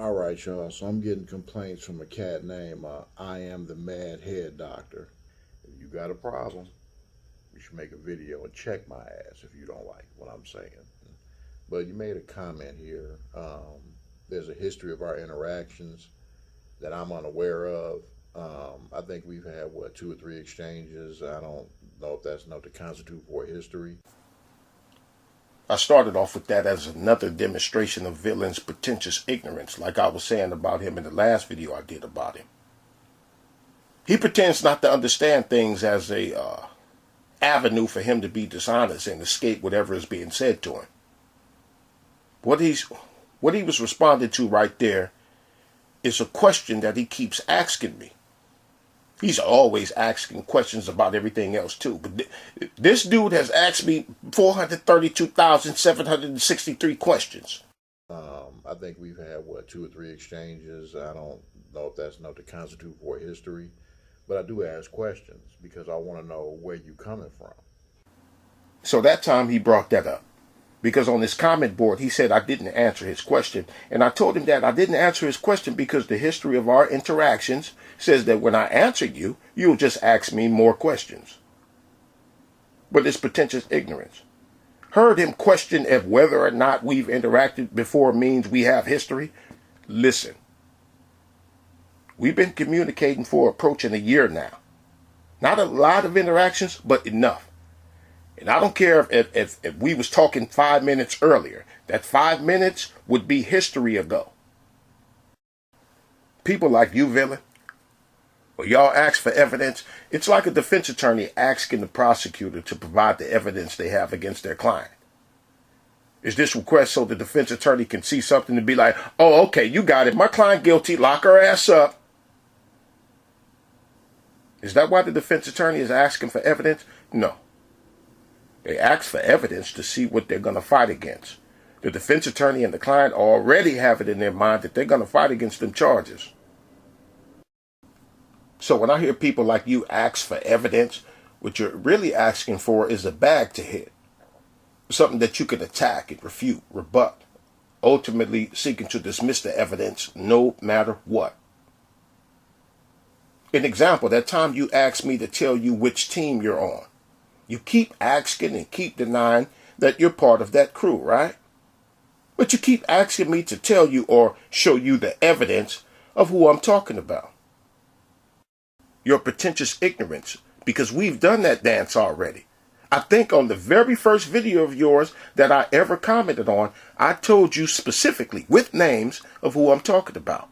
All right, y'all. So I'm getting complaints from a cat named I Am the Mad Head Doctor. If you got a problem, you should make a video and check my ass if you don't like what I'm saying. But you made a comment here. There's a history of our interactions that I'm unaware of. I think we've had, what, two or three exchanges. I don't know if that's enough to constitute for history. I started off with that as another demonstration of Villain's pretentious ignorance, like I was saying about him in the last video I did about him. He pretends not to understand things as a avenue for him to be dishonest and escape whatever is being said to him. What he was responding to right there is a question that he keeps asking me. He's always asking questions about everything else too. But this dude has asked me 432,763 questions. I think we've had, what, two or three exchanges. I don't know if that's enough to constitute for history. But I do ask questions because I want to know where you're coming from. So that time he brought that up. Because on his comment board, he said I didn't answer his question. And I told him that I didn't answer his question because the history of our interactions says that when I answer you, you'll just ask me more questions. But it's pretentious ignorance. Heard him question if whether or not we've interacted before means we have history? Listen. We've been communicating for approaching a year now. Not a lot of interactions, but enough. And I don't care if we was talking 5 minutes earlier. That 5 minutes would be history ago. People like you, Villain, or y'all ask for evidence. It's like a defense attorney asking the prosecutor to provide the evidence they have against their client. Is this request so the defense attorney can see something and be like, oh, okay, you got it. My client guilty. Lock her ass up. Is that why the defense attorney is asking for evidence? No. They ask for evidence to see what they're going to fight against. The defense attorney and the client already have it in their mind that they're going to fight against them charges. So when I hear people like you ask for evidence, what you're really asking for is a bag to hit. Something that you can attack and refute, rebut, ultimately seeking to dismiss the evidence no matter what. An example, that time you asked me to tell you which team you're on. You keep asking and keep denying that you're part of that crew, right? But you keep asking me to tell you or show you the evidence of who I'm talking about. Your pretentious ignorance, because we've done that dance already. I think on the very first video of yours that I ever commented on, I told you specifically with names of who I'm talking about.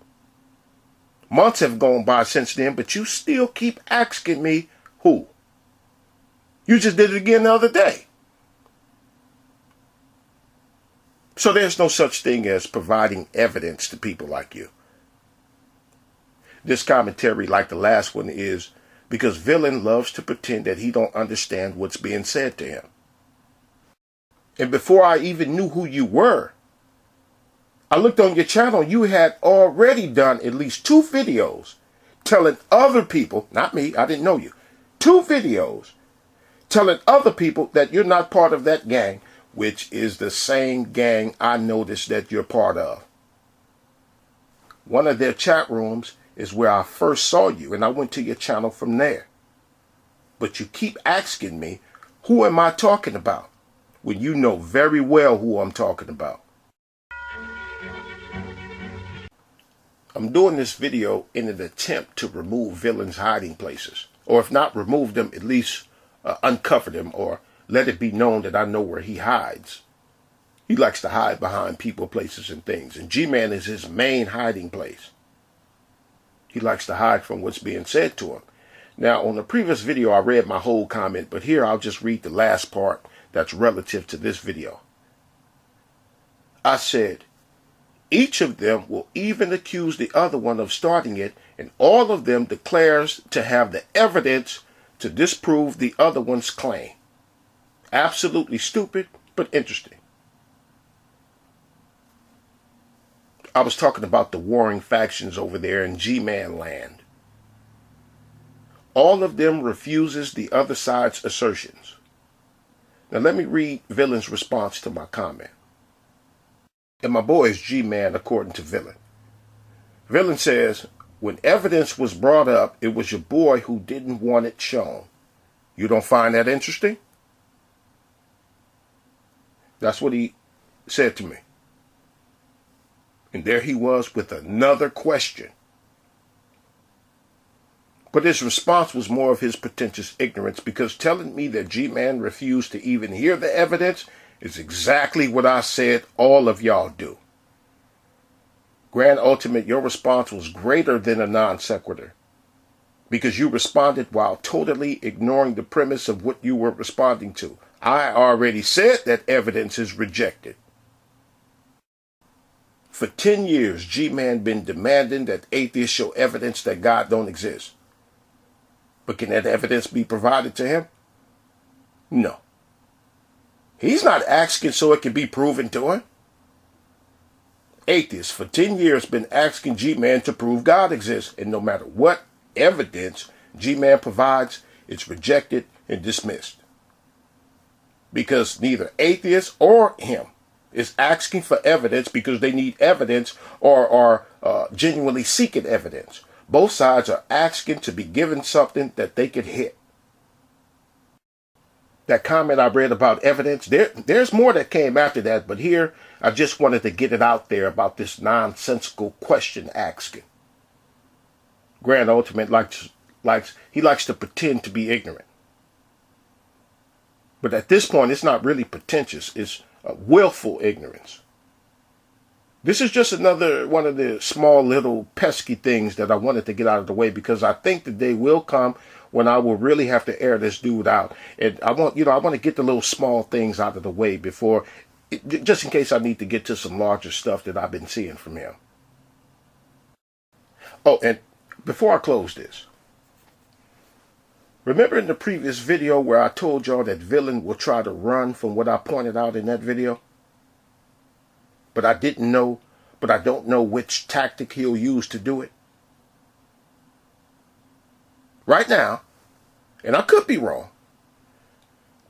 Months have gone by since then, but you still keep asking me who. You just did it again the other day. So there's no such thing as providing evidence to people like you. This commentary, like the last one, is because Villain loves to pretend that he don't understand what's being said to him. And before I even knew who you were, I looked on your channel, you had already done at least 2 videos telling other people, not me, I didn't know you, 2 videos telling other people that you're not part of that gang, which is the same gang I noticed that you're part of. One of their chat rooms is where I first saw you, and I went to your channel from there. But you keep asking me, who am I talking about? When you know very well who I'm talking about. I'm doing this video in an attempt to remove Villain's hiding places. Or if not remove them, at least uncover them or let it be known that I know where he hides. He likes to hide behind people, places, and things. And G-Man is his main hiding place. He likes to hide from what's being said to him. Now, on the previous video, I read my whole comment, but here I'll just read the last part that's relative to this video. I said, each of them will even accuse the other one of starting it, and all of them declares to have the evidence to disprove the other one's claim. Absolutely stupid, but interesting. I was talking about the warring factions over there in G-Man land. All of them refuses the other side's assertions. Now let me read Villain's response to my comment. And my boy is G-Man according to Villain. Villain says, when evidence was brought up, it was your boy who didn't want it shown. You don't find that interesting? That's what he said to me. And there he was with another question. But his response was more of his pretentious ignorance, because telling me that G-Man refused to even hear the evidence is exactly what I said all of y'all do. Grand Ultimate, your response was greater than a non sequitur, because you responded while totally ignoring the premise of what you were responding to. I already said that evidence is rejected. For 10 years, G-Man been demanding that atheists show evidence that God don't exist. But can that evidence be provided to him? No. He's not asking so it can be proven to him. Atheists for 10 years been asking G-Man to prove God exists, and no matter what evidence G-Man provides, it's rejected and dismissed. Because neither atheists or him is asking for evidence because they need evidence or are genuinely seeking evidence. Both sides are asking to be given something that they could hit. That comment I read about evidence, there's more that came after that, but here I just wanted to get it out there about this nonsensical question asking. Grand Ultimate likes to pretend to be ignorant. But at this point, it's not really pretentious. It's willful ignorance. This is just another one of the small little pesky things that I wanted to get out of the way, because I think the day will come when I will really have to air this dude out. And I want to get the little small things out of the way before, just in case I need to get to some larger stuff that I've been seeing from him. Oh, and before I close this, remember in the previous video where I told y'all that Villain will try to run from what I pointed out in that video? But I don't know which tactic he'll use to do it. Right now, and I could be wrong,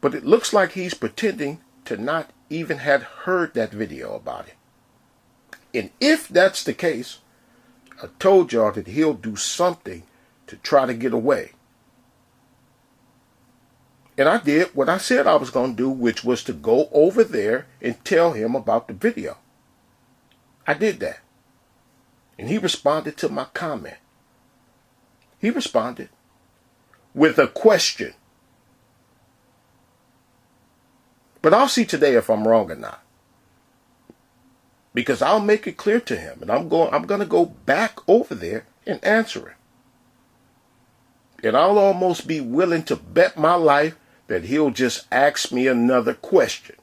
but it looks like he's pretending to not even have heard that video about it. And if that's the case, I told y'all that he'll do something to try to get away. And I did what I said I was going to do, which was to go over there and tell him about the video. I did that. And he responded to my comment. He responded with a question. But I'll see today if I'm wrong or not. Because I'll make it clear to him. And I'm going to go back over there and answer him. And I'll almost be willing to bet my life that he'll just ask me another question.